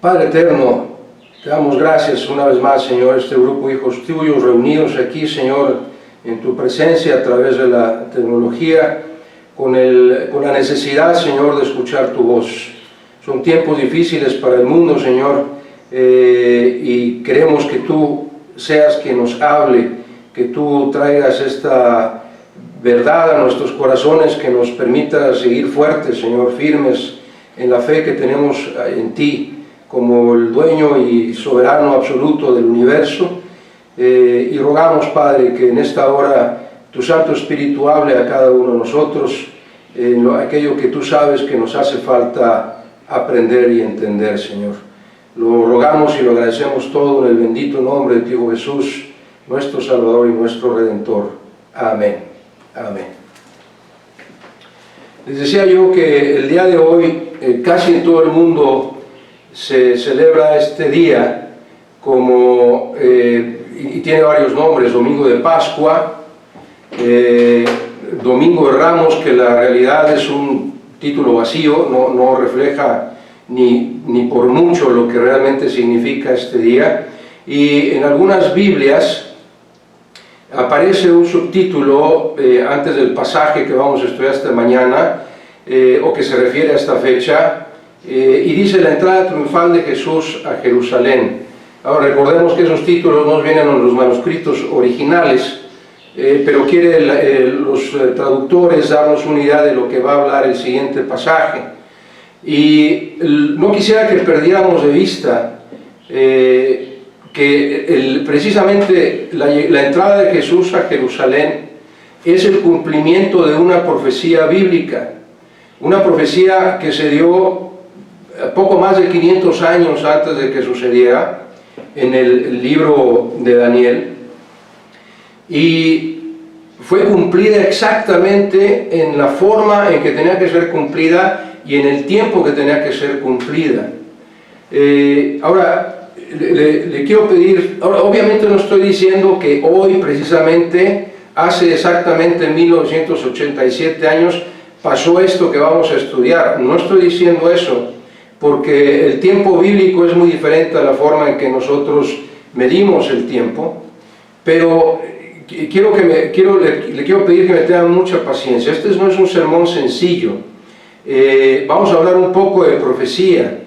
Padre eterno, te damos gracias una vez más, Señor, este grupo de hijos tuyos reunidos aquí, Señor, en tu presencia a través de la tecnología, con la necesidad, Señor, de escuchar tu voz. Son tiempos difíciles para el mundo, Señor, y queremos que tú seas quien nos hable, que tú traigas esta verdad a nuestros corazones, que nos permita seguir fuertes, Señor, firmes en la fe que tenemos en ti, como el dueño y soberano absoluto del universo, y rogamos, Padre, que en esta hora tu Santo Espíritu hable a cada uno de nosotros, aquello que tú sabes que nos hace falta aprender y entender, Señor. Lo rogamos y lo agradecemos todo en el bendito nombre de tu Hijo Jesús, nuestro Salvador y nuestro Redentor. Amén. Amén. Les decía yo que el día de hoy, casi en todo el mundo, se celebra este día como, y tiene varios nombres: Domingo de Pascua, Domingo de Ramos, que la realidad es un título vacío, no refleja ni por mucho lo que realmente significa este día, y en algunas Biblias aparece un subtítulo antes del pasaje que vamos a estudiar esta mañana, o que se refiere a esta fecha, y dice: la entrada triunfal de Jesús a Jerusalén. Ahora recordemos que esos títulos no vienen en los manuscritos originales, pero quieren los traductores darnos una idea de lo que va a hablar el siguiente pasaje. Y no quisiera que perdiéramos de vista que precisamente la entrada de Jesús a Jerusalén es el cumplimiento de una profecía bíblica, una profecía que se dio poco más de 500 años antes de que sucediera, en el libro de Daniel, y fue cumplida exactamente en la forma en que tenía que ser cumplida y en el tiempo que tenía que ser cumplida. Ahora, le quiero pedir, ahora, obviamente no estoy diciendo que hoy precisamente, hace exactamente 1987 años, pasó esto que vamos a estudiar. No estoy diciendo eso, porque el tiempo bíblico es muy diferente a la forma en que nosotros medimos el tiempo, pero le quiero pedir que me tengan mucha paciencia. Este no es un sermón sencillo. Vamos a hablar un poco de profecía,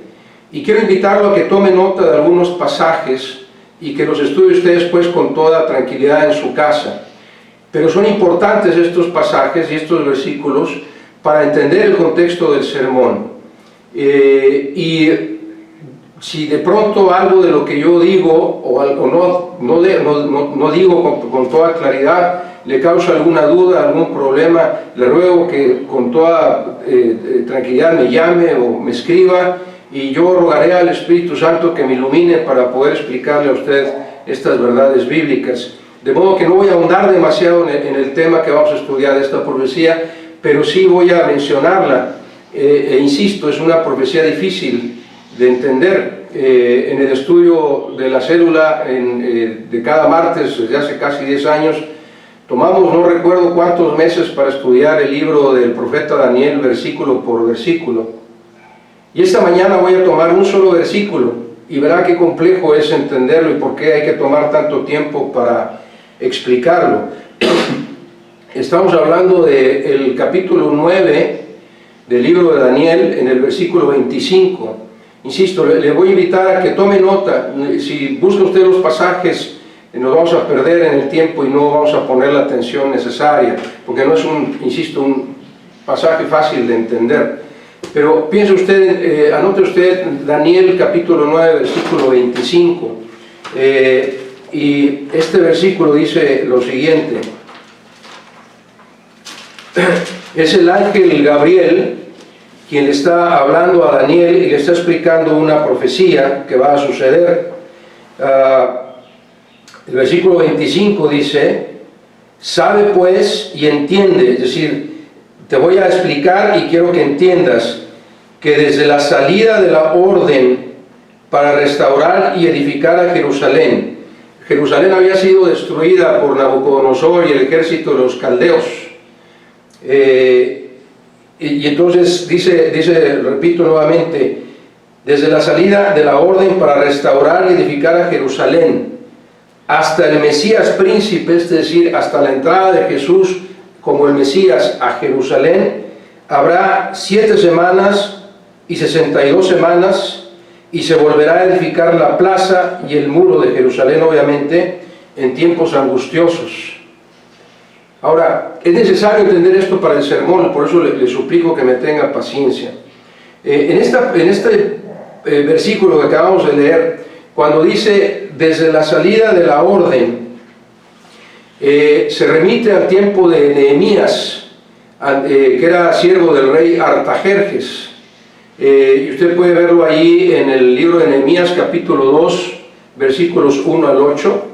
y quiero invitarlo a que tome nota de algunos pasajes y que los estudie usted después con toda tranquilidad en su casa. Pero son importantes estos pasajes y estos versículos para entender el contexto del sermón. Y si de pronto algo de lo que yo digo no digo con toda claridad, le causa alguna duda, algún problema, le ruego que con toda tranquilidad me llame o me escriba, y yo rogaré al Espíritu Santo que me ilumine para poder explicarle a usted estas verdades bíblicas. De modo que no voy a ahondar demasiado en el tema que vamos a estudiar de esta profecía, pero sí voy a mencionarla. Insisto, es una profecía difícil de entender. En el estudio de la célula de cada martes, desde hace casi 10 años, tomamos no recuerdo cuántos meses para estudiar el libro del profeta Daniel, versículo por versículo. Y esta mañana voy a tomar un solo versículo, y verá qué complejo es entenderlo y por qué hay que tomar tanto tiempo para explicarlo. Estamos hablando del capítulo 9 del libro de Daniel, en el versículo 25. Insisto, le voy a invitar a que tome nota. Si busca usted los pasajes, nos vamos a perder en el tiempo y no vamos a poner la atención necesaria, porque no es un pasaje fácil de entender. Pero piense usted, anote usted Daniel capítulo 9, versículo 25. Y este versículo dice lo siguiente: es el ángel Gabriel quien le está hablando a Daniel y le está explicando una profecía que va a suceder. El versículo 25 dice: sabe pues y entiende, es decir, te voy a explicar y quiero que entiendas que desde la salida de la orden para restaurar y edificar a Jerusalén, Jerusalén había sido destruida por Nabucodonosor y el ejército de los caldeos. Y entonces dice, repito nuevamente, desde la salida de la orden para restaurar y edificar a Jerusalén, hasta el Mesías príncipe, es decir, hasta la entrada de Jesús como el Mesías a Jerusalén, habrá 7 semanas y 62 semanas, y se volverá a edificar la plaza y el muro de Jerusalén, obviamente, en tiempos angustiosos. Ahora, es necesario entender esto para el sermón, por eso le suplico que me tenga paciencia. En este versículo que acabamos de leer, cuando dice desde la salida de la orden, se remite al tiempo de Nehemías, que era siervo del rey Artajerjes. Y usted puede verlo ahí en el libro de Nehemías capítulo 2, versículos 1 al 8,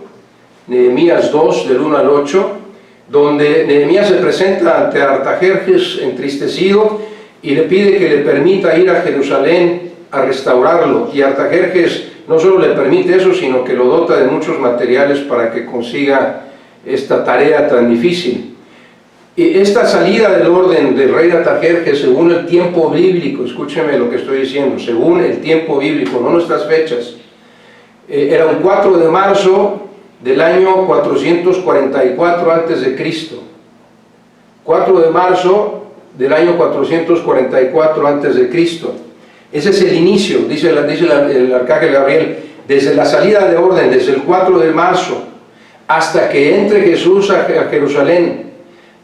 Nehemías 2 del 1 al 8, donde Nehemías se presenta ante Artajerjes entristecido y le pide que le permita ir a Jerusalén a restaurarlo, y Artajerjes no solo le permite eso, sino que lo dota de muchos materiales para que consiga esta tarea tan difícil. Y esta salida del orden del rey Artajerjes, según el tiempo bíblico, escúcheme lo que estoy diciendo, según el tiempo bíblico, no nuestras fechas, era un 4 de marzo del año 444 a.C. 4 de marzo del año 444 a.C. Ese es el inicio, dice el arcángel Gabriel, desde la salida de orden, desde el 4 de marzo, hasta que entre Jesús a Jerusalén,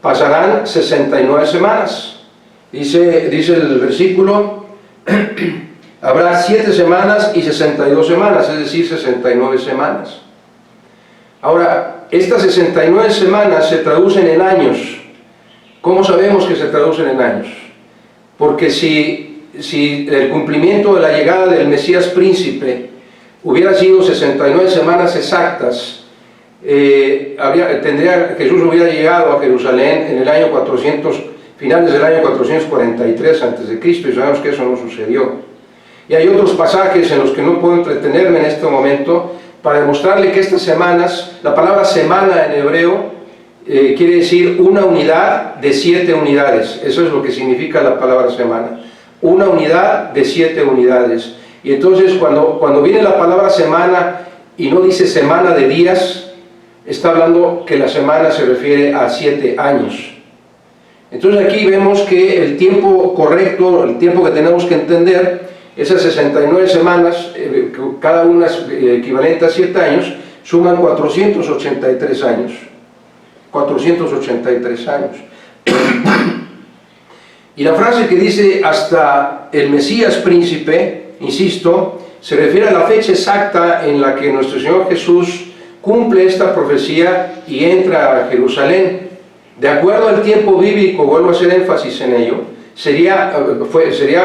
pasarán 69 semanas. Dice el versículo, habrá 7 semanas y 62 semanas, es decir, 69 semanas. Ahora, estas 69 semanas se traducen en años. ¿Cómo sabemos que se traducen en años? Porque si el cumplimiento de la llegada del Mesías príncipe hubiera sido 69 semanas exactas, Jesús hubiera llegado a Jerusalén en el año 400, finales del año 443 a.C., y sabemos que eso no sucedió. Y hay otros pasajes en los que no puedo entretenerme en este momento para demostrarle que estas semanas, la palabra semana en hebreo quiere decir una unidad de 7 unidades. Eso es lo que significa la palabra semana, una unidad de 7 unidades. Y entonces cuando viene la palabra semana y no dice semana de días, está hablando que la semana se refiere a 7 años. Entonces aquí vemos que el tiempo correcto, el tiempo que tenemos que entender, esas 69 semanas, cada una es equivalente a 7 años, suman 483 años. 483 años. Y la frase que dice hasta el Mesías príncipe, insisto, se refiere a la fecha exacta en la que nuestro Señor Jesús cumple esta profecía y entra a Jerusalén. De acuerdo al tiempo bíblico, vuelvo a hacer énfasis en ello, sería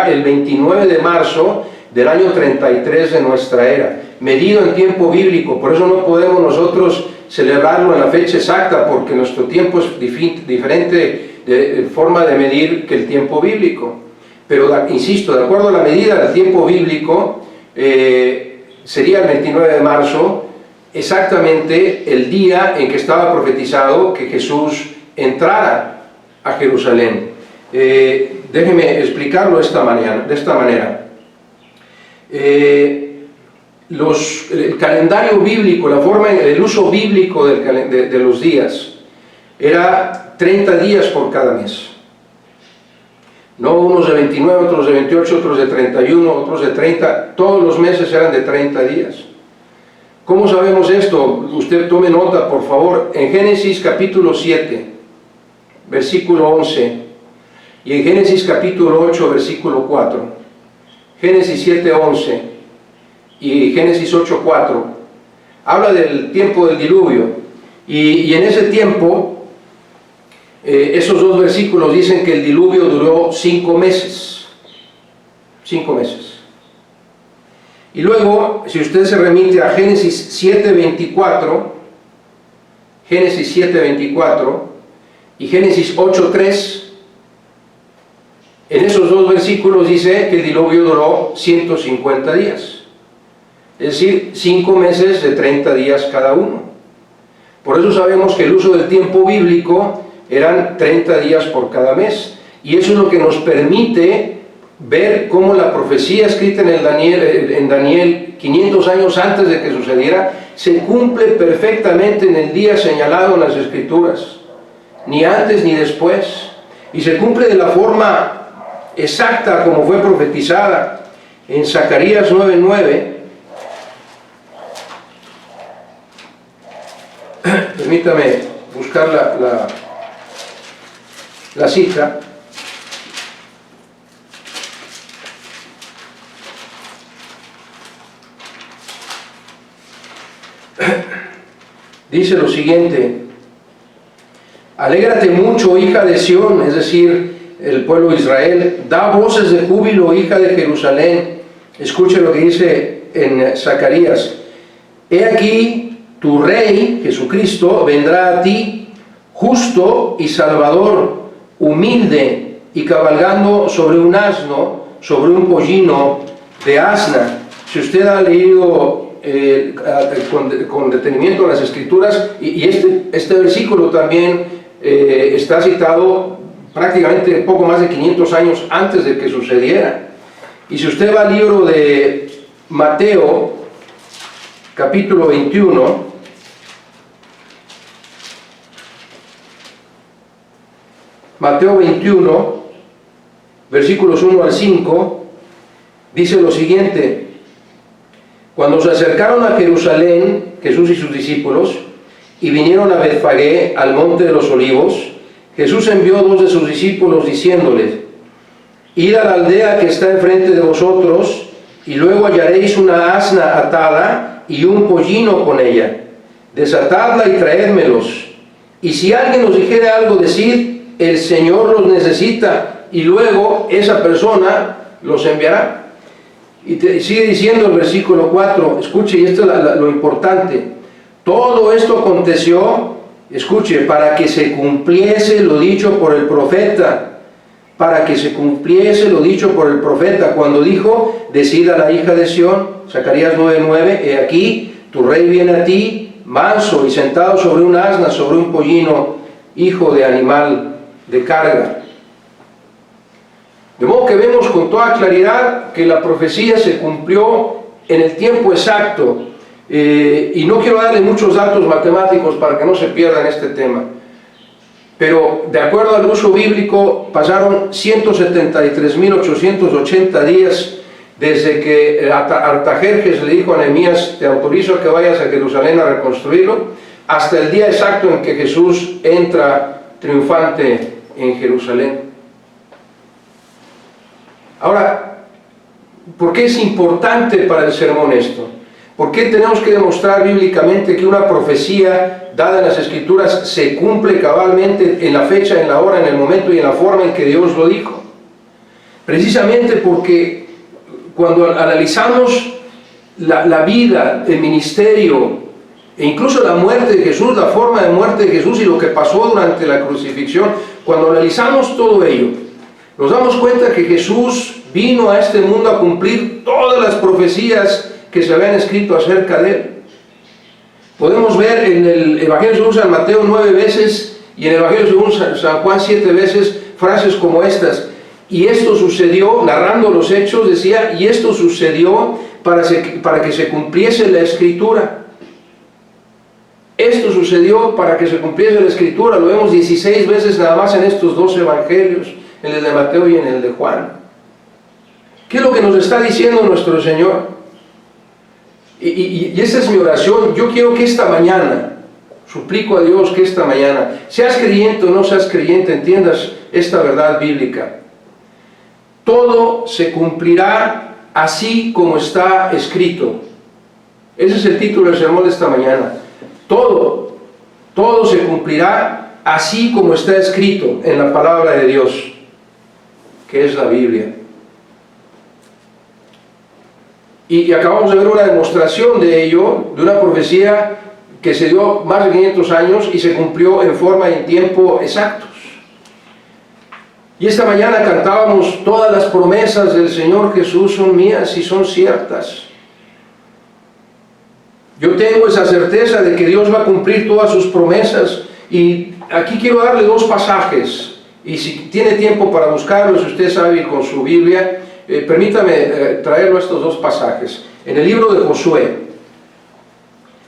el 29 de marzo del año 33 de nuestra era, medido en tiempo bíblico. Por eso no podemos nosotros celebrarlo en la fecha exacta, porque nuestro tiempo es diferente de forma de medir que el tiempo bíblico. Pero, insisto, de acuerdo a la medida del tiempo bíblico, sería el 29 de marzo, exactamente el día en que estaba profetizado que Jesús entrara a Jerusalén. Déjeme explicarlo de esta manera. El calendario bíblico, el uso bíblico de los días, era 30 días por cada mes. No unos de 29, otros de 28, otros de 31, otros de 30, todos los meses eran de 30 días. ¿Cómo sabemos esto? Usted tome nota, por favor, en Génesis capítulo 7, versículo 11, y en Génesis capítulo 8, versículo 4, Génesis 7, 11 y Génesis 8, 4, habla del tiempo del diluvio, y en ese tiempo, esos dos versículos dicen que el diluvio duró 5 meses. 5 meses. Y luego, si usted se remite a Génesis 7:24, Génesis 7:24 y Génesis 8:3, en esos dos versículos dice que el diluvio duró 150 días. Es decir, 5 meses de 30 días cada uno. Por eso sabemos que el uso del tiempo bíblico eran 30 días por cada mes. Y eso es lo que nos permite ver cómo la profecía escrita en Daniel 500 años antes de que sucediera, se cumple perfectamente en el día señalado en las Escrituras, ni antes ni después, y se cumple de la forma exacta como fue profetizada en Zacarías 9:9. Permítame buscar la cita. Dice lo siguiente: alégrate mucho, hija de Sión, es decir, el pueblo de Israel, da voces de júbilo, hija de Jerusalén. Escuche lo que dice en Zacarías: he aquí tu rey, Jesucristo, vendrá a ti, justo y salvador, humilde y cabalgando sobre un asno, sobre un pollino de asna. Si usted ha leído con detenimiento las Escrituras, y este versículo también está citado prácticamente poco más de 500 años antes de que sucediera. Y si usted va al libro de Mateo, capítulo 21, Mateo 21, versículos 1 al 5, dice lo siguiente: cuando se acercaron a Jerusalén, Jesús y sus discípulos, y vinieron a Betfagé, al monte de los olivos, Jesús envió a 2 de sus discípulos, diciéndoles: id a la aldea que está enfrente de vosotros, y luego hallaréis una asna atada y un pollino con ella. Desatadla y traédmelos. Y si alguien os dijere algo, decid: el Señor los necesita, y luego esa persona los enviará. Y sigue diciendo el versículo 4, escuche, y esto es lo importante: todo esto aconteció, escuche, para que se cumpliese lo dicho por el profeta, para que se cumpliese lo dicho por el profeta, cuando dijo: decid a la hija de Sión, Zacarías 9:9, he aquí, tu rey viene a ti, manso y sentado sobre un asna, sobre un pollino, hijo de animal de carga. De modo que vemos con toda claridad que la profecía se cumplió en el tiempo exacto, y no quiero darle muchos datos matemáticos para que no se pierdan este tema, pero de acuerdo al uso bíblico pasaron 173.880 días desde que Artajerjes le dijo a Nehemías: te autorizo a que vayas a Jerusalén a reconstruirlo, hasta el día exacto en que Jesús entra triunfante en Jerusalén. Ahora, ¿por qué es importante para el sermón esto? ¿Por qué tenemos que demostrar bíblicamente que una profecía dada en las Escrituras se cumple cabalmente en la fecha, en la hora, en el momento y en la forma en que Dios lo dijo? Precisamente porque cuando analizamos la vida, el ministerio e incluso la muerte de Jesús, la forma de muerte de Jesús y lo que pasó durante la crucifixión, cuando analizamos todo ello, nos damos cuenta que Jesús vino a este mundo a cumplir todas las profecías que se habían escrito acerca de él. Podemos ver en el Evangelio según San Mateo 9 veces y en el Evangelio según San Juan 7 veces frases como estas: y esto sucedió, narrando los hechos, decía, y esto sucedió para que se cumpliese la Escritura. Esto sucedió para que se cumpliese la Escritura. Lo vemos 16 veces nada más en estos 2 evangelios, en el de Mateo y en el de Juan. ¿Qué es lo que nos está diciendo nuestro Señor? Y esa es mi oración. Yo quiero que esta mañana, suplico a Dios que esta mañana, seas creyente o no seas creyente, entiendas esta verdad bíblica. Todo se cumplirá así como está escrito. Ese es el título del sermón de esta mañana. Todo se cumplirá así como está escrito en la palabra de Dios, que es la Biblia. Y acabamos de ver una demostración de ello, de una profecía que se dio más de 500 años y se cumplió en forma y en tiempo exactos. Y esta mañana cantábamos: todas las promesas del Señor Jesús son mías y son ciertas. Yo tengo esa certeza de que Dios va a cumplir todas sus promesas. Y aquí quiero darle 2 pasajes, y si tiene tiempo para buscarlos, si usted sabe ir con su Biblia, permítame traerlo a estos dos pasajes. En el libro de Josué,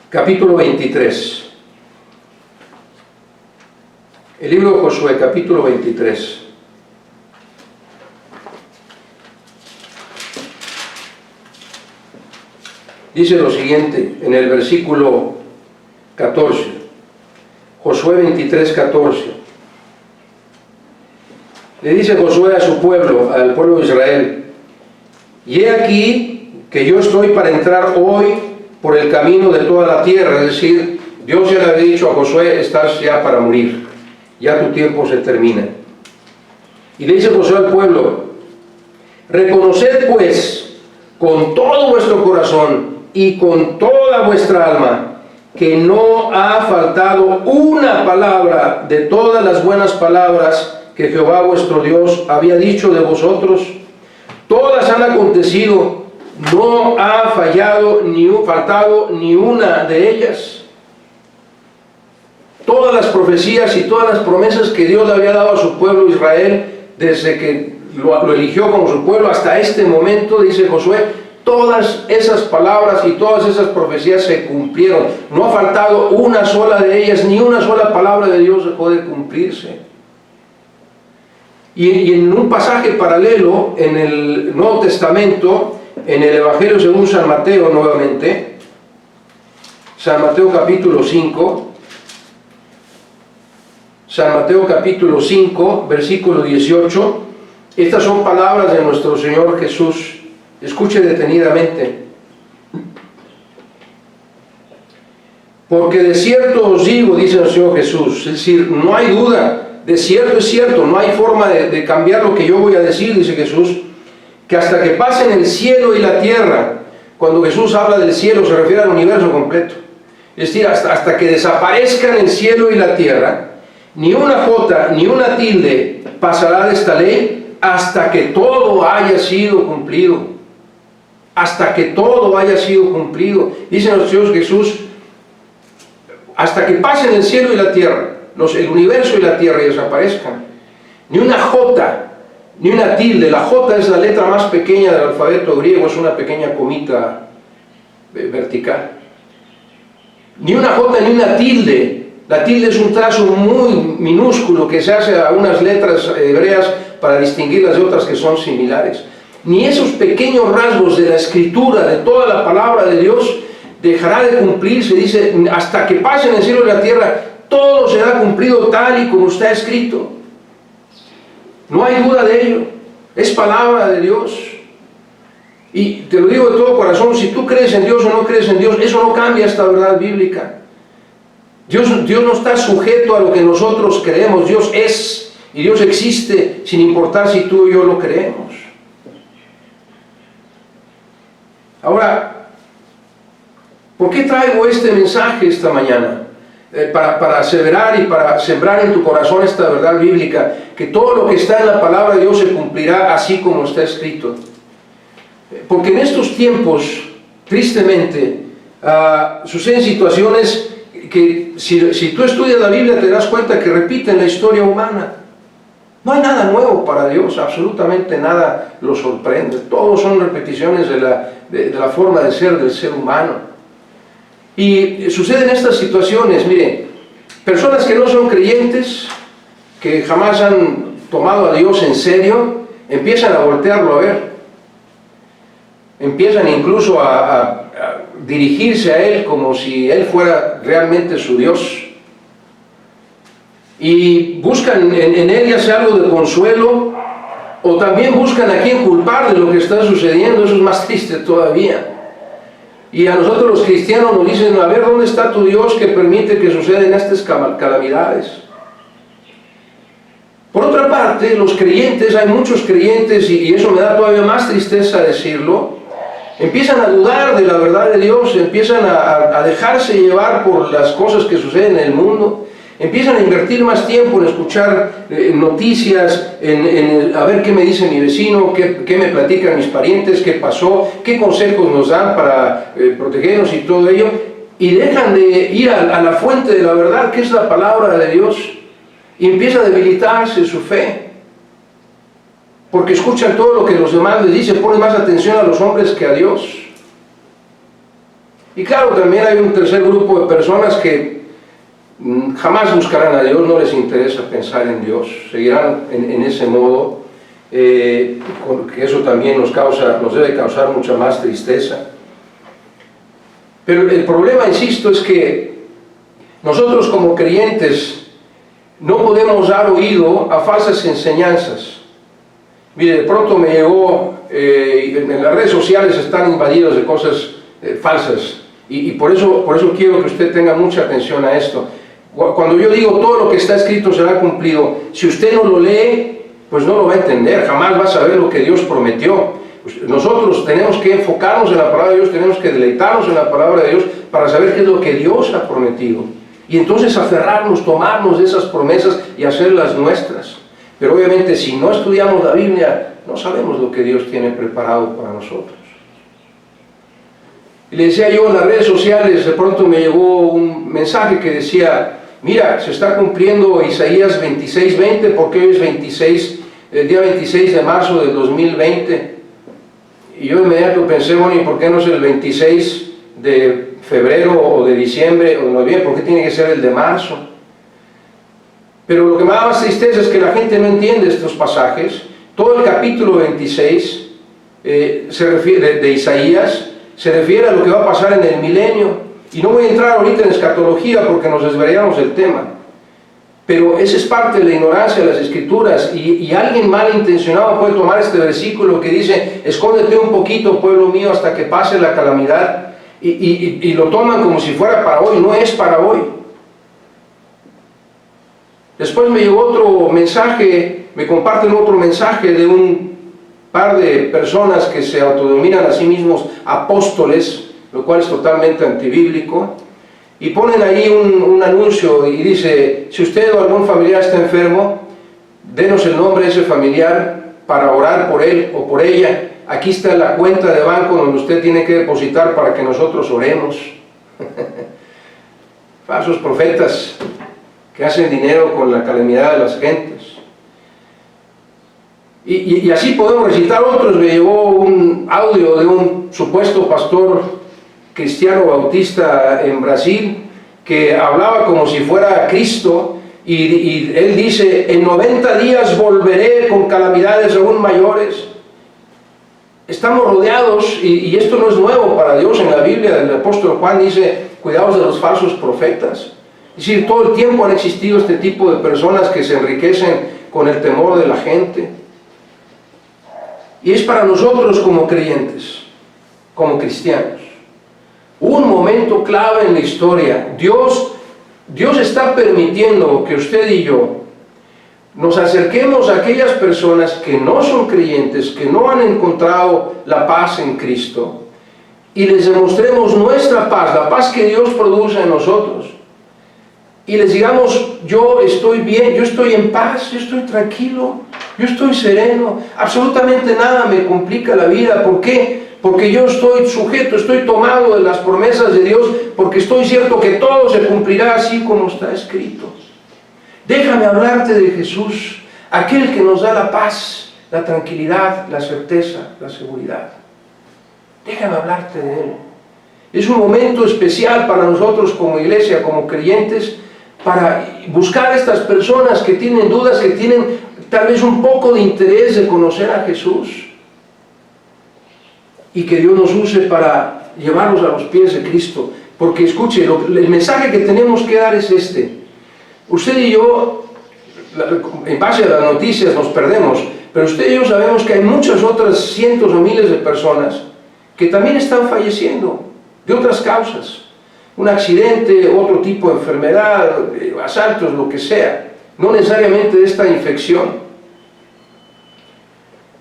capítulo 23. El libro de Josué, capítulo 23. Dice lo siguiente en el versículo 14. Josué 23, 14. Le dice Josué a su pueblo, al pueblo de Israel: y he aquí que yo estoy para entrar hoy por el camino de toda la tierra. Es decir, Dios ya le había dicho a Josué: estás ya para morir, ya tu tiempo se termina. Y le dice Josué al pueblo: reconoced pues con todo vuestro corazón y con toda vuestra alma que no ha faltado una palabra de todas las buenas palabras que Jehová vuestro Dios había dicho de vosotros. Todas han acontecido, no ha faltado ni una de ellas. Todas las profecías y todas las promesas que Dios le había dado a su pueblo Israel, desde que lo eligió como su pueblo hasta este momento, dice Josué, todas esas palabras y todas esas profecías se cumplieron. No ha faltado una sola de ellas, ni una sola palabra de Dios dejó de cumplirse. Y en un pasaje paralelo en el Nuevo Testamento, en el Evangelio según San Mateo nuevamente, San Mateo capítulo 5, San Mateo capítulo 5, versículo 18, estas son palabras de nuestro Señor Jesús. Escuche detenidamente. Porque de cierto os digo, dice el Señor Jesús, es decir, no hay duda, de cierto es cierto, no hay forma de cambiar lo que yo voy a decir, dice Jesús, que hasta que pasen el cielo y la tierra, cuando Jesús habla del cielo se refiere al universo completo, es decir, hasta que desaparezcan el cielo y la tierra, ni una jota ni una tilde pasará de esta ley hasta que todo haya sido cumplido. Hasta que todo haya sido cumplido. Dice nuestro Señor Jesús, hasta que pasen el cielo y la tierra, el universo y la tierra y desaparezcan. Ni una jota, ni una tilde. La jota es la letra más pequeña del alfabeto griego, es una pequeña comita vertical. Ni una jota, ni una tilde. La tilde es un trazo muy minúsculo que se hace a unas letras hebreas para distinguirlas de otras que son similares. Ni esos pequeños rasgos de la escritura, de toda la palabra de Dios, dejará de cumplirse. Dice, hasta que pasen el cielo y la tierra, todo será cumplido tal y como está escrito. No hay duda de ello. Es palabra de Dios. Y te lo digo de todo corazón, si tú crees en Dios o no crees en Dios, eso no cambia esta verdad bíblica. Dios no está sujeto a lo que nosotros creemos. Dios es y Dios existe sin importar si tú o yo lo creemos. Ahora, ¿por qué traigo este mensaje esta mañana? Para aseverar y para sembrar en tu corazón esta verdad bíblica, que todo lo que está en la palabra de Dios se cumplirá así como está escrito. Porque en estos tiempos, tristemente, suceden situaciones que si tú estudias la Biblia te das cuenta que repiten la historia humana. No hay nada nuevo para Dios, absolutamente nada lo sorprende. Todos son repeticiones de la forma de ser del ser humano. Y suceden estas situaciones, mire, personas que no son creyentes, que jamás han tomado a Dios en serio, empiezan a voltearlo a ver. Empiezan incluso a dirigirse a Él como si Él fuera realmente su Dios. Y buscan en Él ya sea algo de consuelo, o también buscan a quién culpar de lo que está sucediendo. Eso es más triste todavía. Y a nosotros los cristianos nos dicen, a ver, ¿dónde está tu Dios que permite que sucedan estas calamidades? Por otra parte, los creyentes, hay muchos creyentes, y eso me da todavía más tristeza decirlo, empiezan a dudar de la verdad de Dios, empiezan a dejarse llevar por las cosas que suceden en el mundo, empiezan a invertir más tiempo en escuchar noticias, a ver qué me dice mi vecino, qué me platican mis parientes, qué pasó, qué consejos nos dan para protegernos y todo ello, y dejan de ir a la fuente de la verdad, que es la palabra de Dios, y empieza a debilitarse su fe. porque escuchan todo lo que los demás les dicen, ponen más atención a los hombres que a Dios. Y claro, también hay un tercer grupo de personas que jamás buscarán a Dios, no les interesa pensar en Dios, seguirán en ese modo, que eso también nos debe causar mucha más tristeza. Pero el problema, insisto, es que nosotros como creyentes no podemos dar oído a falsas enseñanzas. Mire, de pronto me llegó, en las redes sociales están invadidas de cosas falsas, y por eso quiero que usted tenga mucha atención a esto. Cuando yo digo todo lo que está escrito será cumplido, si usted no lo lee, pues no lo va a entender, jamás va a saber lo que Dios prometió. Nosotros tenemos que enfocarnos en la palabra de Dios, tenemos que deleitarnos en la palabra de Dios para saber qué es lo que Dios ha prometido. Y entonces aferrarnos, tomarnos de esas promesas y hacerlas nuestras. Pero obviamente si no estudiamos la Biblia, no sabemos lo que Dios tiene preparado para nosotros. Y le decía yo en las redes sociales, de pronto me llegó un mensaje que decía, mira, se está cumpliendo Isaías 26:20, porque hoy es el día 26 de marzo del 2020. Y yo de inmediato pensé, bueno, ¿y por qué no es el 26 de febrero o de diciembre o de noviembre? ¿Por qué tiene que ser el de marzo? Pero lo que me da más tristeza es que la gente no entiende estos pasajes. Todo el capítulo 26 se refiere, de Isaías se refiere a lo que va a pasar en el milenio. Y no voy a entrar ahorita en escatología porque nos desviaríamos del tema. Pero esa es parte de la ignorancia de las Escrituras, y alguien malintencionado puede tomar este versículo que dice, escóndete un poquito, pueblo mío, hasta que pase la calamidad, y lo toman como si fuera para hoy. No es para hoy. Después me llegó otro mensaje, me comparten otro mensaje de un par de personas que se autodenominan a sí mismos apóstoles, lo cual es totalmente antibíblico. Y ponen ahí un anuncio y dice, si usted o algún familiar está enfermo, denos el nombre de ese familiar para orar por él o por ella. Aquí está la cuenta de banco donde usted tiene que depositar para que nosotros oremos. Falsos profetas que hacen dinero con la calamidad de las gentes. Y así podemos recitar otros. Me llegó un audio de un supuesto pastor cristiano bautista en Brasil, que hablaba como si fuera Cristo, y él dice, en 90 días volveré con calamidades aún mayores. Estamos rodeados, y esto no es nuevo para Dios. En la Biblia el apóstol Juan dice, cuidaos de los falsos profetas. Es decir, todo el tiempo han existido este tipo de personas que se enriquecen con el temor de la gente. Y es para nosotros como creyentes, como cristianos, un momento clave en la historia. Dios está permitiendo que usted y yo nos acerquemos a aquellas personas que no son creyentes, que no han encontrado la paz en Cristo, y les demostremos nuestra paz, la paz que Dios produce en nosotros, y les digamos, yo estoy bien, yo estoy en paz, yo estoy tranquilo, yo estoy sereno, absolutamente nada me complica la vida. ¿Por qué? Porque yo estoy sujeto, estoy tomado de las promesas de Dios, porque estoy cierto que todo se cumplirá así como está escrito. Déjame hablarte de Jesús, aquel que nos da la paz, la tranquilidad, la certeza, la seguridad. Déjame hablarte de Él. Es un momento especial para nosotros como iglesia, como creyentes, para buscar a estas personas que tienen dudas, que tienen tal vez un poco de interés de conocer a Jesús, y que Dios nos use para llevarlos a los pies de Cristo. Porque escuche, el mensaje que tenemos que dar es este. Usted y yo, en base a las noticias nos perdemos, pero usted y yo sabemos que hay muchas otras cientos o miles de personas que también están falleciendo de otras causas. Un accidente, otro tipo de enfermedad, asaltos, lo que sea, no necesariamente de esta infección.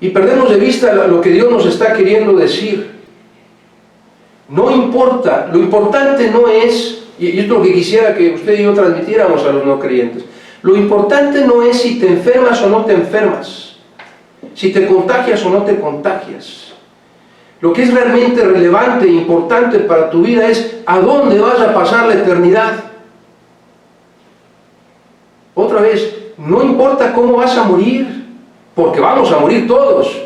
Y perdemos de vista lo que Dios nos está queriendo decir. No importa, lo importante no es, y esto es lo que quisiera que usted y yo transmitiéramos a los no creyentes, lo importante no es si te enfermas o no te enfermas, si te contagias o no te contagias. Lo que es realmente relevante e importante para tu vida es a dónde vas a pasar la eternidad. Otra vez, no importa cómo vas a morir, porque vamos a morir todos.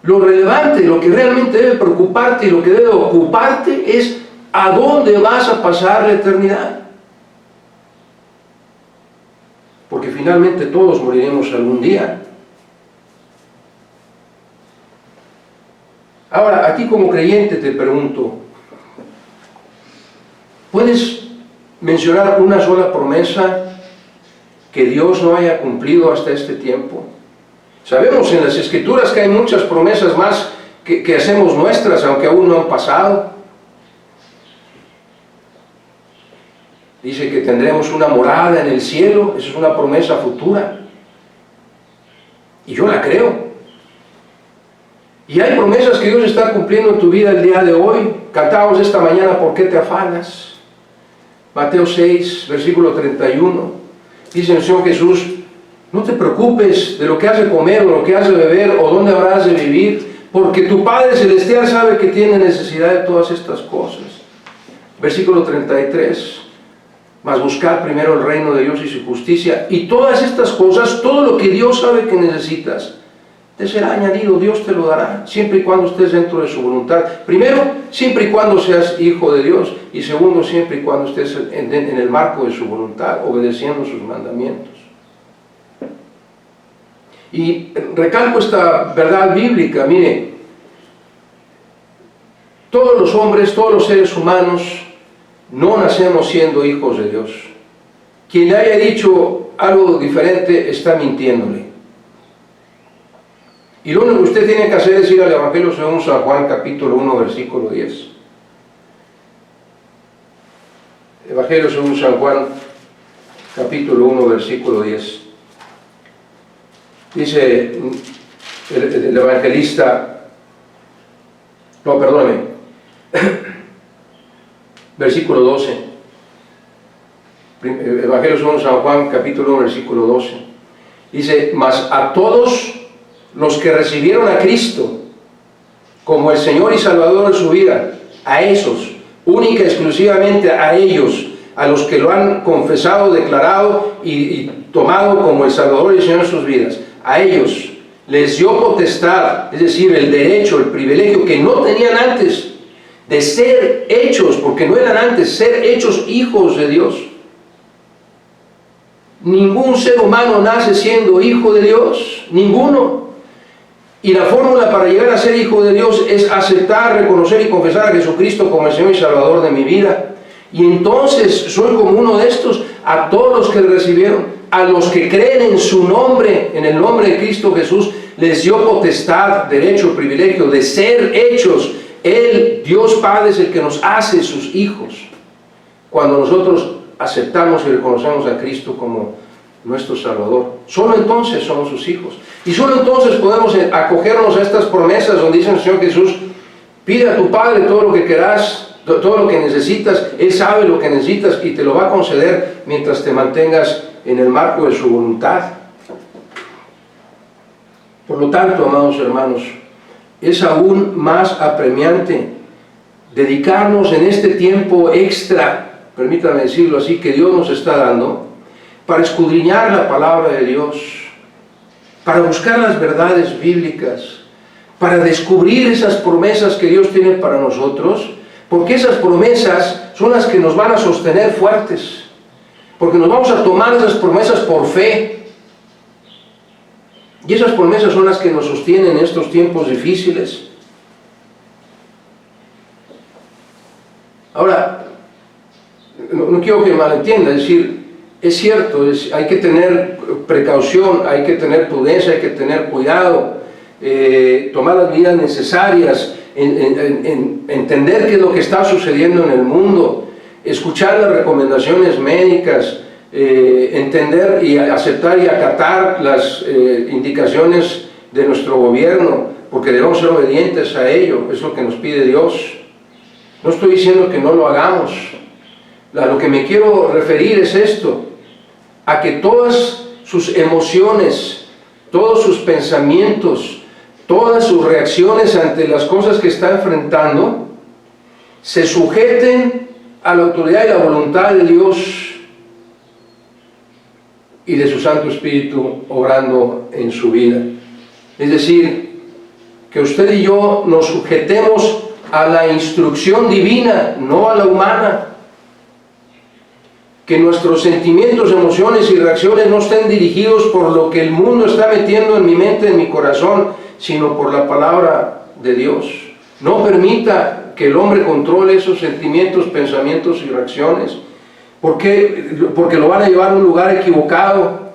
Lo relevante, lo que realmente debe preocuparte y lo que debe ocuparte es ¿a dónde vas a pasar la eternidad? Porque finalmente todos moriremos algún día. Ahora, a ti como creyente te pregunto, ¿puedes mencionar una sola promesa que Dios no haya cumplido hasta este tiempo? Sabemos en las Escrituras que hay muchas promesas más que hacemos nuestras, aunque aún no han pasado. Dice que tendremos una morada en el cielo, esa es una promesa futura. Y yo la creo. Y hay promesas que Dios está cumpliendo en tu vida el día de hoy. Cantábamos esta mañana, ¿por qué te afanas? Mateo 6, versículo 31. Dice el Señor Jesús, no te preocupes de lo que has de comer, o lo que has de beber, o dónde habrás de vivir, porque tu Padre Celestial sabe que tiene necesidad de todas estas cosas. Versículo 33. Mas buscar primero el reino de Dios y su justicia, y todas estas cosas, todo lo que Dios sabe que necesitas, te será añadido. Dios te lo dará, siempre y cuando estés dentro de su voluntad. Primero, siempre y cuando seas hijo de Dios, y segundo, siempre y cuando estés en el marco de su voluntad, obedeciendo sus mandamientos. Y recalco esta verdad bíblica, mire, todos los hombres, todos los seres humanos, no nacemos siendo hijos de Dios. Quien le haya dicho algo diferente está mintiéndole. Y lo único que usted tiene que hacer es ir al Evangelio según San Juan, capítulo 1, versículo 10. Evangelio según San Juan, capítulo 1, versículo 10. Dice el evangelista, no, perdóneme, versículo 12. Evangelio según San Juan, capítulo 1, versículo 12. Dice, mas a todos los que recibieron a Cristo como el Señor y Salvador de su vida, a esos, única y exclusivamente a ellos, a los que lo han confesado, declarado y tomado como el Salvador y Señor de sus vidas, a ellos les dio potestad, es decir, el derecho, el privilegio que no tenían antes, de ser hechos, porque no eran antes, ser hechos hijos de Dios. Ningún ser humano nace siendo hijo de Dios, ninguno. Y la fórmula para llegar a ser hijo de Dios es aceptar, reconocer y confesar a Jesucristo como el Señor y Salvador de mi vida. Y entonces soy como uno de estos, a todos los que le recibieron, a los que creen en su nombre, en el nombre de Cristo Jesús, les dio potestad, derecho, privilegio de ser hechos. Él, Dios Padre, es el que nos hace sus hijos. Cuando nosotros aceptamos y reconocemos a Cristo como nuestro Salvador, solo entonces somos sus hijos. Y solo entonces podemos acogernos a estas promesas donde dice el Señor Jesús, pide a tu Padre todo lo que querás, todo lo que necesitas. Él sabe lo que necesitas y te lo va a conceder mientras te mantengas en el marco de su voluntad. Por lo tanto, amados hermanos, es aún más apremiante dedicarnos en este tiempo extra, permítame decirlo así, que Dios nos está dando, para escudriñar la palabra de Dios, para buscar las verdades bíblicas, para descubrir esas promesas que Dios tiene para nosotros, porque esas promesas son las que nos van a sostener fuertes, porque nos vamos a tomar esas promesas por fe, y esas promesas son las que nos sostienen en estos tiempos difíciles. Ahora, no quiero que me malentienda, es decir, es cierto, hay que tener precaución, hay que tener prudencia, hay que tener cuidado, tomar las medidas necesarias, entender qué es lo que está sucediendo en el mundo, escuchar las recomendaciones médicas, entender y aceptar y acatar las indicaciones de nuestro gobierno, porque debemos ser obedientes a ello, es lo que nos pide Dios. No estoy diciendo que no lo hagamos, a lo que me quiero referir es esto, a que todas sus emociones, todos sus pensamientos, todas sus reacciones ante las cosas que está enfrentando, se sujeten a la autoridad y la voluntad de Dios. y de su Santo Espíritu obrando en su vida. Es decir, que usted y yo nos sujetemos a la instrucción divina, no a la humana. Que nuestros sentimientos, emociones y reacciones no estén dirigidos por lo que el mundo está metiendo en mi mente, en mi corazón, sino por la palabra de Dios. No permita que el hombre controle esos sentimientos, pensamientos y reacciones. ¿Por qué? Porque lo van a llevar a un lugar equivocado.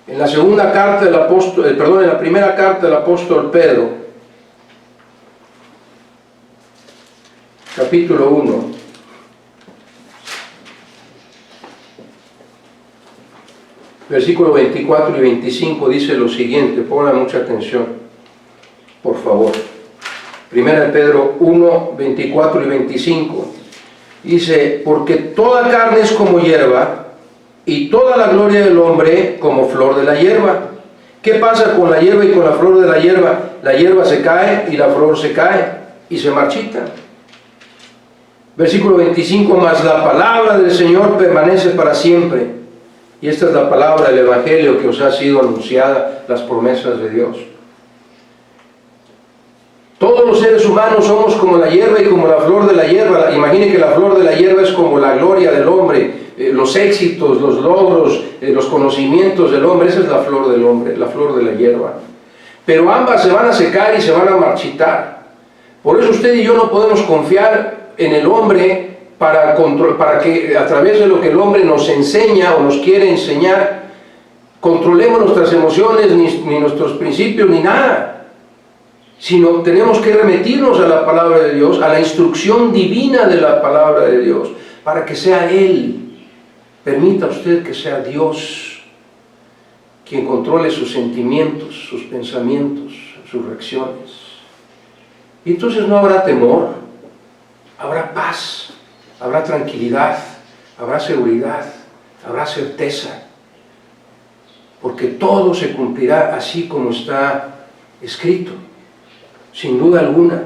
En la segunda carta del apóstol, en la primera carta del apóstol Pedro, capítulo 1. Versículo 24 y 25 dice lo siguiente, pongan mucha atención, por favor. Primera de Pedro 1, 24 y 25. Dice, porque toda carne es como hierba, y toda la gloria del hombre como flor de la hierba. ¿Qué pasa con la hierba y con la flor de la hierba? La hierba se cae y la flor se cae y se marchita. Versículo 25, mas la palabra del Señor permanece para siempre. Y esta es la palabra del Evangelio que os ha sido anunciada, las promesas de Dios. Todos los seres humanos somos como la hierba y como la flor de la hierba. Imagine que la flor de la hierba es como la gloria del hombre, los éxitos, los logros, los conocimientos del hombre. Esa es la flor del hombre, la flor de la hierba. Pero ambas se van a secar y se van a marchitar. Por eso usted y yo no podemos confiar en el hombre para que a través de lo que el hombre nos enseña o nos quiere enseñar, controlemos nuestras emociones, ni nuestros principios, ni nada. Sino tenemos que remitirnos a la palabra de Dios, a la instrucción divina de la palabra de Dios, para que sea Él. Permita usted que sea Dios quien controle sus sentimientos, sus pensamientos, sus reacciones. Y entonces no habrá temor, habrá paz. Habrá tranquilidad, habrá seguridad, habrá certeza, porque todo se cumplirá así como está escrito, sin duda alguna.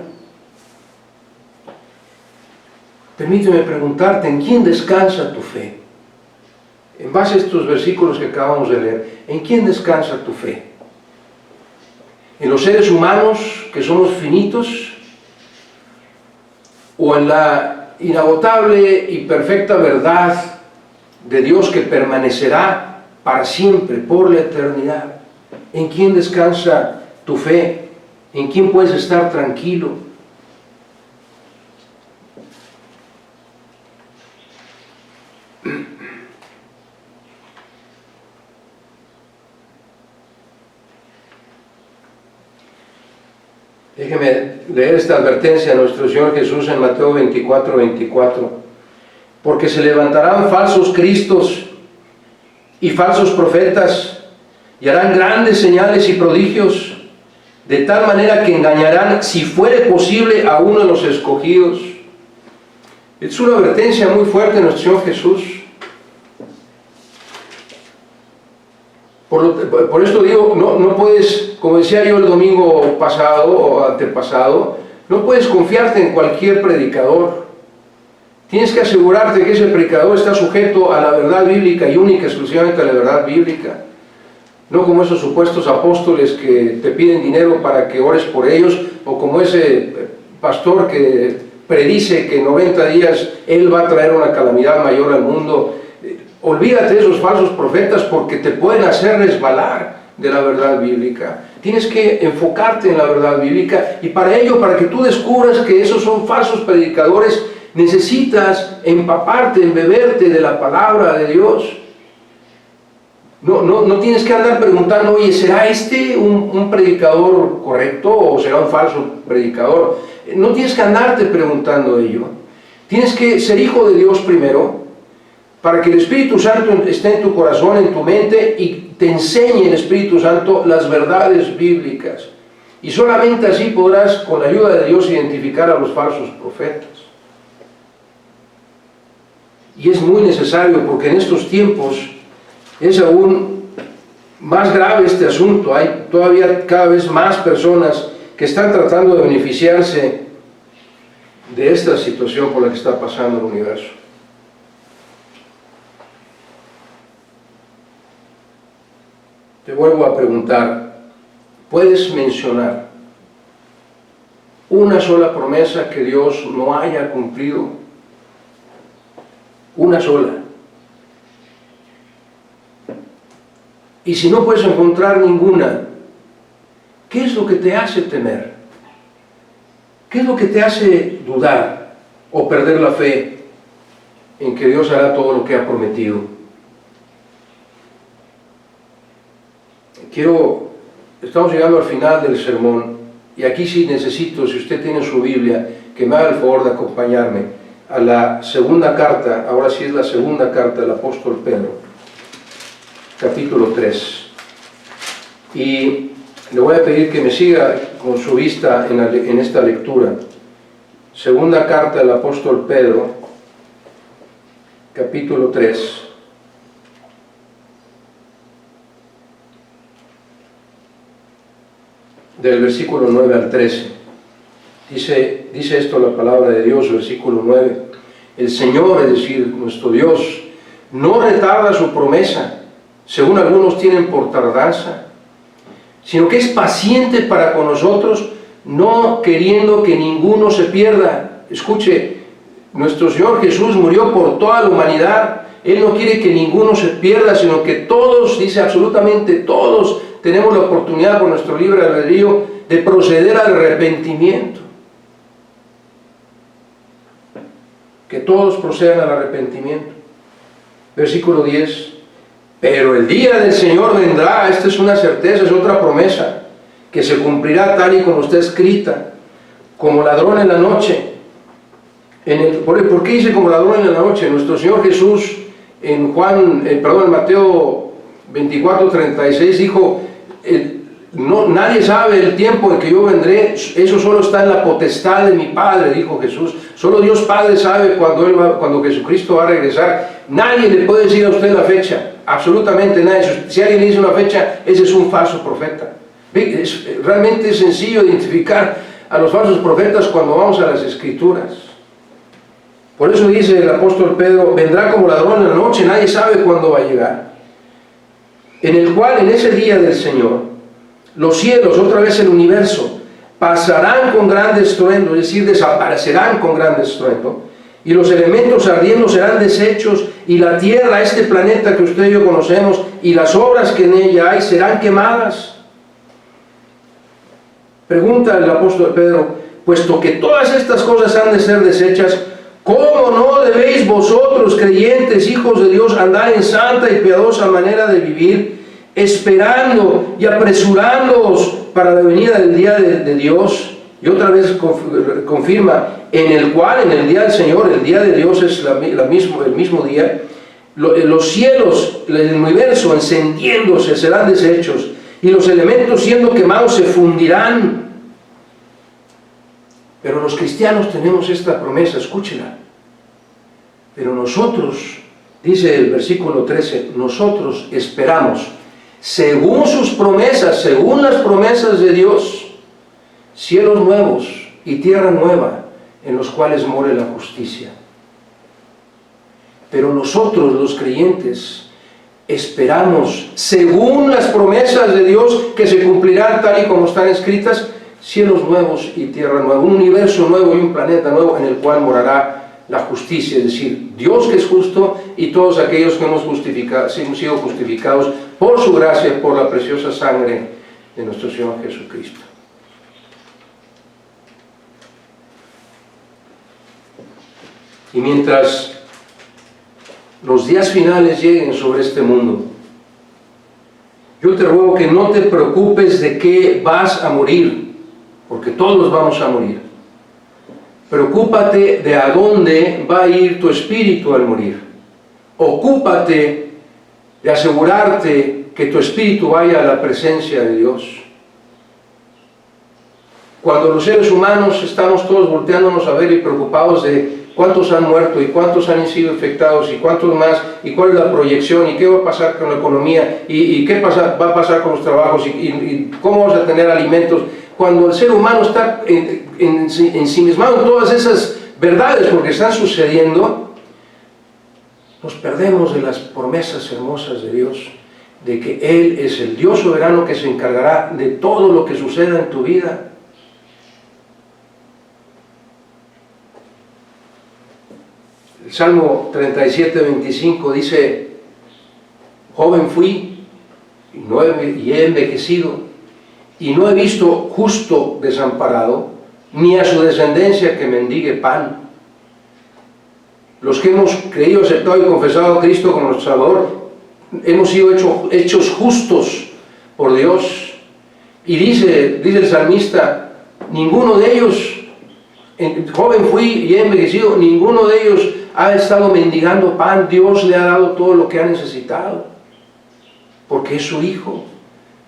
Permíteme preguntarte, ¿en quién descansa tu fe? En base a estos versículos que acabamos de leer, ¿en quién descansa tu fe? ¿En los seres humanos que somos finitos? ¿O en la inagotable y perfecta verdad de Dios que permanecerá para siempre, por la eternidad? ¿En quién descansa tu fe? ¿En quién puedes estar tranquilo? Déjeme leer esta advertencia de nuestro Señor Jesús en Mateo 24, 24. Porque se levantarán falsos cristos y falsos profetas y harán grandes señales y prodigios, de tal manera que engañarán, si fuere posible, a uno de los escogidos. Es una advertencia muy fuerte de nuestro Señor Jesús. Por esto digo, no puedes, como decía yo el domingo pasado o antepasado, no puedes confiarte en cualquier predicador. Tienes que asegurarte que ese predicador está sujeto a la verdad bíblica y única, exclusivamente a la verdad bíblica. No como esos supuestos apóstoles que te piden dinero para que ores por ellos, o como ese pastor que predice que en 90 días él va a traer una calamidad mayor al mundo. Olvídate de esos falsos profetas porque te pueden hacer resbalar de la verdad bíblica. Tienes que enfocarte en la verdad bíblica, y para ello, para que tú descubras que esos son falsos predicadores, necesitas empaparte, embeberte de la palabra de Dios. No tienes que andar preguntando, oye, ¿será este un predicador correcto o será un falso predicador? No tienes que andarte preguntando ello. Tienes que ser hijo de Dios primero, para que el Espíritu Santo esté en tu corazón, en tu mente, y te enseñe el Espíritu Santo las verdades bíblicas. Y solamente así podrás, con la ayuda de Dios, identificar a los falsos profetas. Y es muy necesario, porque en estos tiempos es aún más grave este asunto. Hay todavía cada vez más personas que están tratando de beneficiarse de esta situación por la que está pasando el universo. Te vuelvo a preguntar, ¿puedes mencionar una sola promesa que Dios no haya cumplido? Una sola. Y si no puedes encontrar ninguna, ¿qué es lo que te hace temer? ¿Qué es lo que te hace dudar o perder la fe en que Dios hará todo lo que ha prometido? Estamos llegando al final del sermón, y aquí sí necesito, si usted tiene su Biblia, que me haga el favor de acompañarme a la segunda carta, ahora sí es la segunda carta del apóstol Pedro, capítulo 3. Y le voy a pedir que me siga con su vista en esta lectura. Segunda carta del apóstol Pedro, capítulo 3. Del versículo 9 al 13. Dice esto la palabra de Dios, versículo 9. El Señor, es decir, nuestro Dios, no retarda su promesa, según algunos tienen por tardanza, sino que es paciente para con nosotros, no queriendo que ninguno se pierda. Escuche, nuestro Señor Jesús murió por toda la humanidad. Él no quiere que ninguno se pierda, sino que todos, dice absolutamente todos, tenemos la oportunidad por nuestro libre albedrío de proceder al arrepentimiento. Que todos procedan al arrepentimiento. Versículo 10. Pero el día del Señor vendrá, esta es una certeza, es otra promesa, que se cumplirá tal y como está escrita, como ladrón en la noche. ¿Por qué dice como ladrón en la noche? Nuestro Señor Jesús en Mateo 24:36 dijo, nadie sabe el tiempo en que yo vendré, eso solo está en la potestad de mi Padre, dijo Jesús. Solo Dios Padre sabe cuando Jesucristo va a regresar. Nadie le puede decir a usted la fecha, absolutamente nadie. Si alguien le dice una fecha, ese es un falso profeta. Realmente es sencillo identificar a los falsos profetas cuando vamos a las Escrituras. Por eso dice el apóstol Pedro, vendrá como ladrón en la noche, nadie sabe cuándo va a llegar. En el cual, en ese día del Señor, los cielos, otra vez el universo, pasarán con gran estruendo, es decir, desaparecerán con gran estruendo, y los elementos ardiendo serán deshechos, y la tierra, este planeta que usted y yo conocemos, y las obras que en ella hay, serán quemadas. Pregunta el apóstol Pedro, puesto que todas estas cosas han de ser deshechas, ¿cómo no debéis vosotros, creyentes, hijos de Dios, andar en santa y piadosa manera de vivir, esperando y apresurándoos para la venida del día de Dios? Y otra vez confirma, en el día del Señor, el día de Dios es el mismo día, los cielos, el universo encendiéndose serán deshechos, y los elementos siendo quemados se fundirán. Pero los cristianos tenemos esta promesa, escúchela. Pero nosotros, dice el versículo 13, nosotros esperamos, según sus promesas, según las promesas de Dios, cielos nuevos y tierra nueva, en los cuales more la justicia. Pero nosotros, los creyentes, esperamos, según las promesas de Dios, que se cumplirán tal y como están escritas, cielos nuevos y tierra nueva, un universo nuevo y un planeta nuevo en el cual morará la justicia, es decir, Dios que es justo y todos aquellos que hemos sido justificados por su gracia, por la preciosa sangre de nuestro Señor Jesucristo. Y mientras los días finales lleguen sobre este mundo, yo te ruego que no te preocupes de qué vas a morir, porque todos vamos a morir. Preocúpate de a dónde va a ir tu espíritu al morir. Ocúpate de asegurarte que tu espíritu vaya a la presencia de Dios. Cuando los seres humanos estamos todos volteándonos a ver y preocupados de cuántos han muerto y cuántos han sido infectados y cuántos más, y cuál es la proyección y qué va a pasar con la economía y qué va a pasar con los trabajos y cómo vamos a tener alimentos. Cuando el ser humano está ensimismado en todas esas verdades porque están sucediendo, nos perdemos de las promesas hermosas de Dios, de que Él es el Dios soberano que se encargará de todo lo que suceda en tu vida. El Salmo 37:25 dice: joven fui y he envejecido, y no he visto justo desamparado, ni a su descendencia que mendigue pan. Los que hemos creído, aceptado y confesado a Cristo como nuestro Salvador, hemos sido hechos justos por Dios. Y dice el salmista: ninguno de ellos, joven fui y he envejecido, ninguno de ellos ha estado mendigando pan. Dios le ha dado todo lo que ha necesitado, porque es su hijo,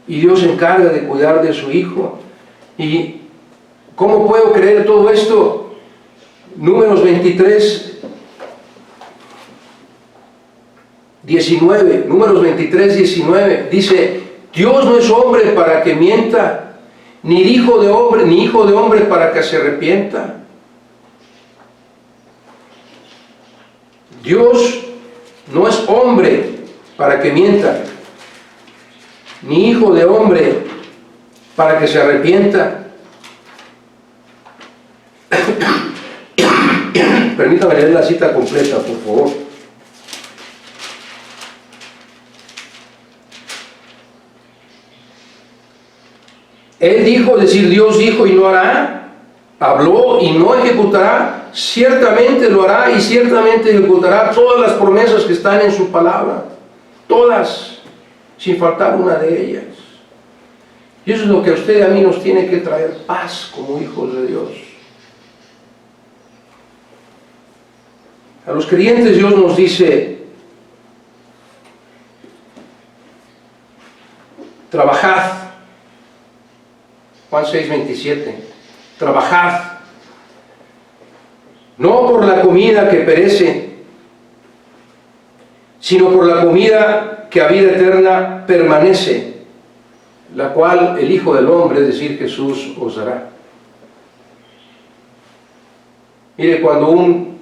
y Dios se encarga de cuidar de su hijo. ¿Y cómo puedo creer todo esto? Números 23:19 dice: Dios no es hombre para que mienta, ni hijo de hombre para que se arrepienta. Dios no es hombre para que mienta, ni hijo de hombre para que se arrepienta. Permítame leer la cita completa, por favor. Él dijo, es decir, Dios dijo y no hará, habló y no ejecutará, ciertamente lo hará y ciertamente ejecutará todas las promesas que están en su palabra, todas, sin faltar una de ellas. Y eso es lo que a usted y a mí nos tiene que traer paz como hijos de Dios. A los creyentes Dios nos dice: trabajad. Juan 6:27, trabajad, no por la comida que perece, sino por la comida que a vida eterna permanece, la cual el Hijo del Hombre, es decir, Jesús, os dará. Mire, cuando un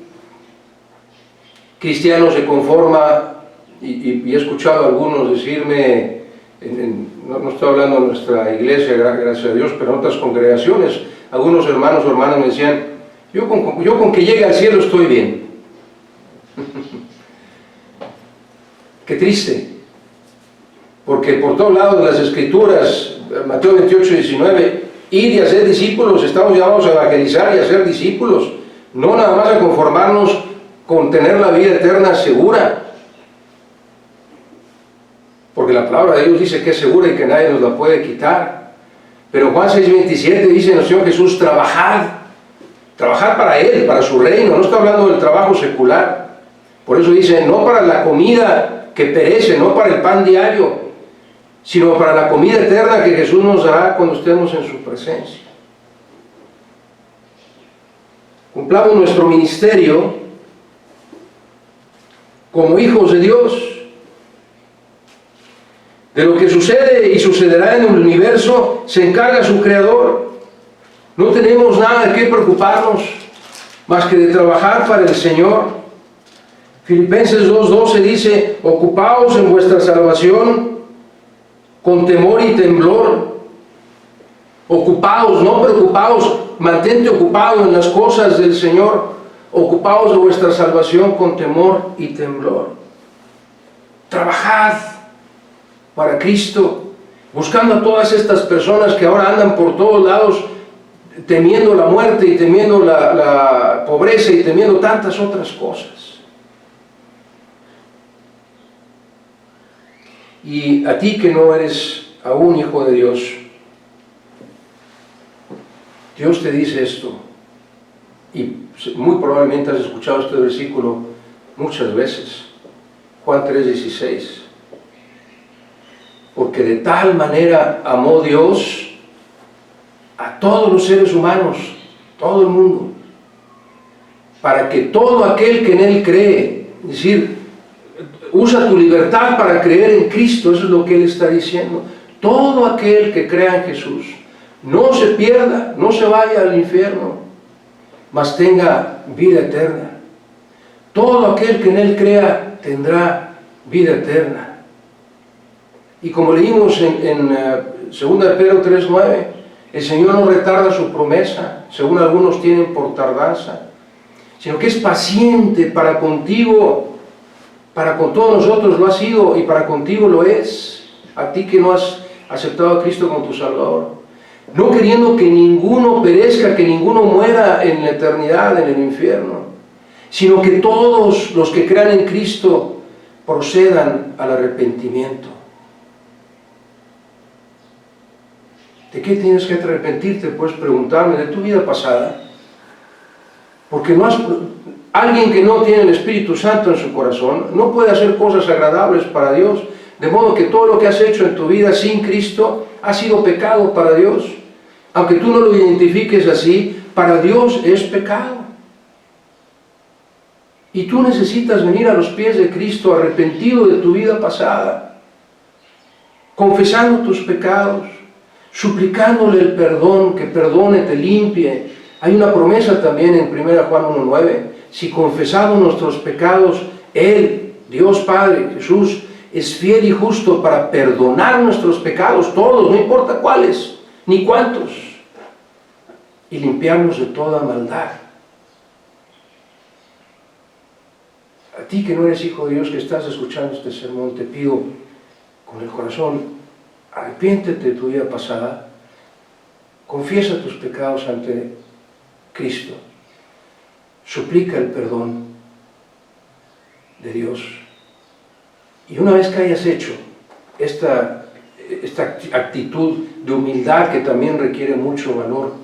cristiano se conforma, y he escuchado a algunos decirme, no estoy hablando de nuestra iglesia, gracias a Dios, pero en otras congregaciones, algunos hermanos o hermanas me decían: yo con que llegue al cielo estoy bien. Qué triste, porque por todos lados de las Escrituras, Mateo 28:19, ir y hacer discípulos, estamos llamados a evangelizar y a ser discípulos, no nada más a conformarnos con tener la vida eterna segura. Porque la palabra de Dios dice que es segura y que nadie nos la puede quitar. Pero Juan 6:27 dice en el Señor Jesús: trabajad para Él, para su reino. No está hablando del trabajo secular. Por eso dice: no para la comida que perece, no para el pan diario, sino para la comida eterna que Jesús nos dará cuando estemos en su presencia. Cumplamos nuestro ministerio como hijos de Dios. De lo que sucede y sucederá en el universo se encarga su Creador. No tenemos nada de qué preocuparnos más que de trabajar para el Señor. Filipenses 2:12 dice: ocupaos en vuestra salvación con temor y temblor. Ocupaos, no preocupaos, mantente ocupado en las cosas del Señor. Ocupaos de vuestra salvación con temor y temblor. Trabajad para Cristo, buscando a todas estas personas que ahora andan por todos lados temiendo la muerte y temiendo la pobreza y temiendo tantas otras cosas. Y a ti que no eres aún hijo de Dios, Dios te dice esto, y muy probablemente has escuchado este versículo muchas veces, Juan 3:16. Porque de tal manera amó Dios a todos los seres humanos, todo el mundo, para que todo aquel que en Él cree, es decir, usa tu libertad para creer en Cristo, eso es lo que Él está diciendo, todo aquel que crea en Jesús, no se pierda, no se vaya al infierno, mas tenga vida eterna. Todo aquel que en Él crea tendrá vida eterna. Y como leímos en 2 de Pedro 3:9, el Señor no retarda su promesa, según algunos tienen por tardanza, sino que es paciente para contigo, para con todos nosotros lo ha sido y para contigo lo es, a ti que no has aceptado a Cristo como tu Salvador, no queriendo que ninguno perezca, que ninguno muera en la eternidad, en el infierno, sino que todos los que crean en Cristo procedan al arrepentimiento. ¿De qué tienes que arrepentirte? Puedes preguntarme, de tu vida pasada. Porque alguien que no tiene el Espíritu Santo en su corazón no puede hacer cosas agradables para Dios, de modo que todo lo que has hecho en tu vida sin Cristo ha sido pecado para Dios. Aunque tú no lo identifiques así, para Dios es pecado. Y tú necesitas venir a los pies de Cristo arrepentido de tu vida pasada, confesando tus pecados, suplicándole el perdón, que perdone, te limpie. Hay una promesa también en 1 Juan 1:9, si confesamos nuestros pecados, Él, Dios Padre, Jesús, es fiel y justo para perdonar nuestros pecados, todos, no importa cuáles, ni cuántos, y limpiarnos de toda maldad. A ti que no eres hijo de Dios, que estás escuchando este sermón, te pido con el corazón, arrepiéntete de tu vida pasada, confiesa tus pecados ante Cristo, suplica el perdón de Dios, y una vez que hayas hecho esta actitud de humildad que también requiere mucho valor,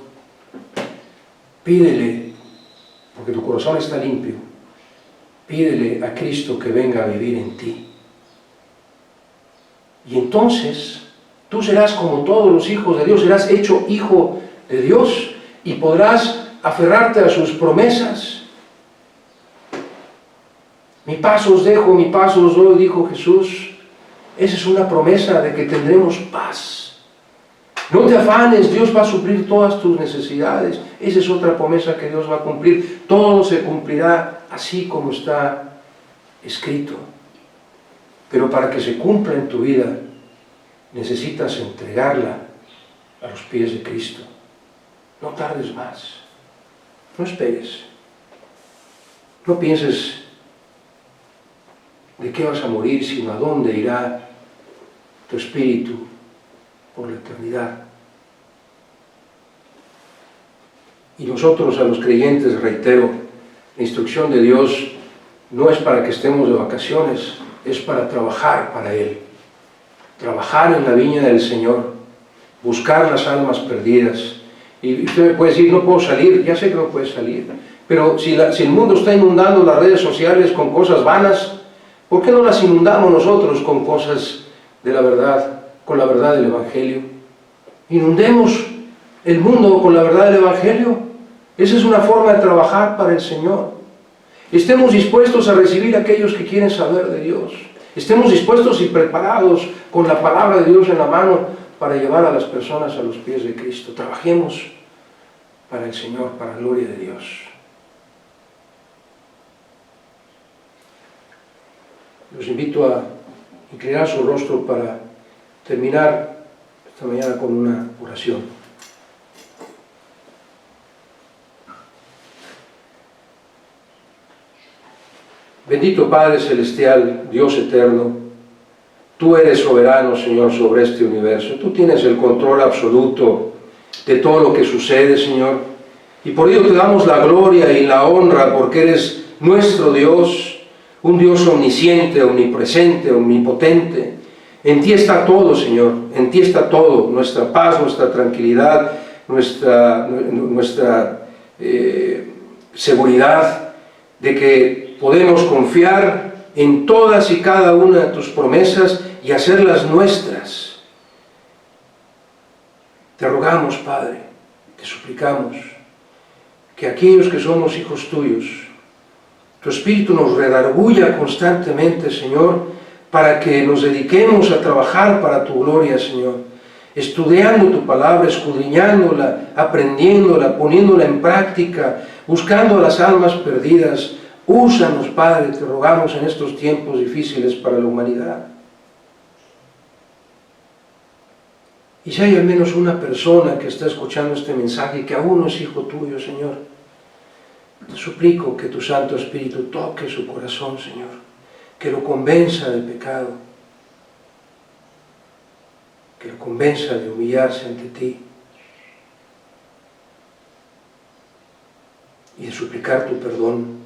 pídele, porque tu corazón está limpio, pídele a Cristo que venga a vivir en ti. Y entonces tú serás como todos los hijos de Dios, serás hecho hijo de Dios y podrás aferrarte a sus promesas. Mi paz os dejo, mi paz os doy, dijo Jesús. Esa es una promesa de que tendremos paz. No te afanes, Dios va a suplir todas tus necesidades. Esa es otra promesa que Dios va a cumplir. Todo se cumplirá así como está escrito. Pero para que se cumpla en tu vida, necesitas entregarla a los pies de Cristo. No tardes más. No esperes. No pienses de qué vas a morir, sino a dónde irá tu espíritu por la eternidad. Y nosotros, a los creyentes, reitero, la instrucción de Dios no es para que estemos de vacaciones, es para trabajar para Él. Trabajar en la viña del Señor, buscar las almas perdidas. Y usted me puede decir, no puedo salir, ya sé que no puedes salir, pero si el mundo está inundando las redes sociales con cosas vanas, ¿por qué no las inundamos nosotros con cosas de la verdad, con la verdad del Evangelio? Inundemos el mundo con la verdad del Evangelio. Esa es una forma de trabajar para el Señor. Estemos dispuestos a recibir a aquellos que quieren saber de Dios. Estemos dispuestos y preparados con la palabra de Dios en la mano para llevar a las personas a los pies de Cristo. Trabajemos para el Señor, para la gloria de Dios. Los invito a inclinar su rostro para terminar esta mañana con una oración. Bendito Padre Celestial, Dios eterno, tú eres soberano, Señor, sobre este universo. Tú tienes el control absoluto de todo lo que sucede, Señor. Y por ello te damos la gloria y la honra, porque eres nuestro Dios, un Dios omnisciente, omnipresente, omnipotente. En ti está todo, Señor, en ti está todo, nuestra paz, nuestra tranquilidad, nuestra seguridad de que podemos confiar en todas y cada una de tus promesas y hacerlas nuestras. Te rogamos, Padre, te suplicamos que aquellos que somos hijos tuyos, tu Espíritu nos redarguya constantemente, Señor, para que nos dediquemos a trabajar para tu gloria, Señor, estudiando tu palabra, escudriñándola, aprendiéndola, poniéndola en práctica, buscando a las almas perdidas. Úsanos, Padre, te rogamos en estos tiempos difíciles para la humanidad. Y si hay al menos una persona que está escuchando este mensaje que aún no es hijo tuyo, Señor, te suplico que tu Santo Espíritu toque su corazón, Señor, que lo convenza del pecado, que lo convenza de humillarse ante ti y de suplicar tu perdón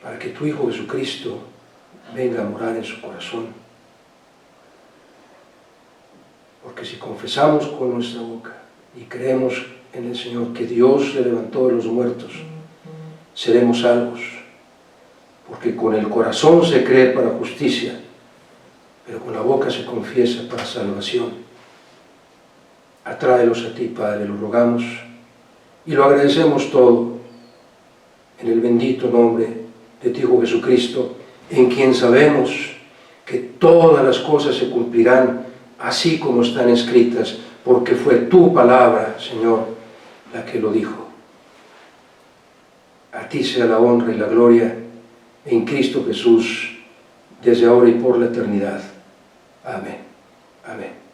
para que tu Hijo Jesucristo venga a morar en su corazón. Porque si confesamos con nuestra boca y creemos en el Señor que Dios le levantó de los muertos, seremos salvos. Porque con el corazón se cree para justicia, pero con la boca se confiesa para salvación. Atráelos a ti, Padre, lo rogamos y lo agradecemos todo en el bendito nombre de tu Hijo Jesucristo, en quien sabemos que todas las cosas se cumplirán así como están escritas, porque fue tu palabra, Señor, la que lo dijo. A ti sea la honra y la gloria en Cristo Jesús, desde ahora y por la eternidad. Amén. Amén.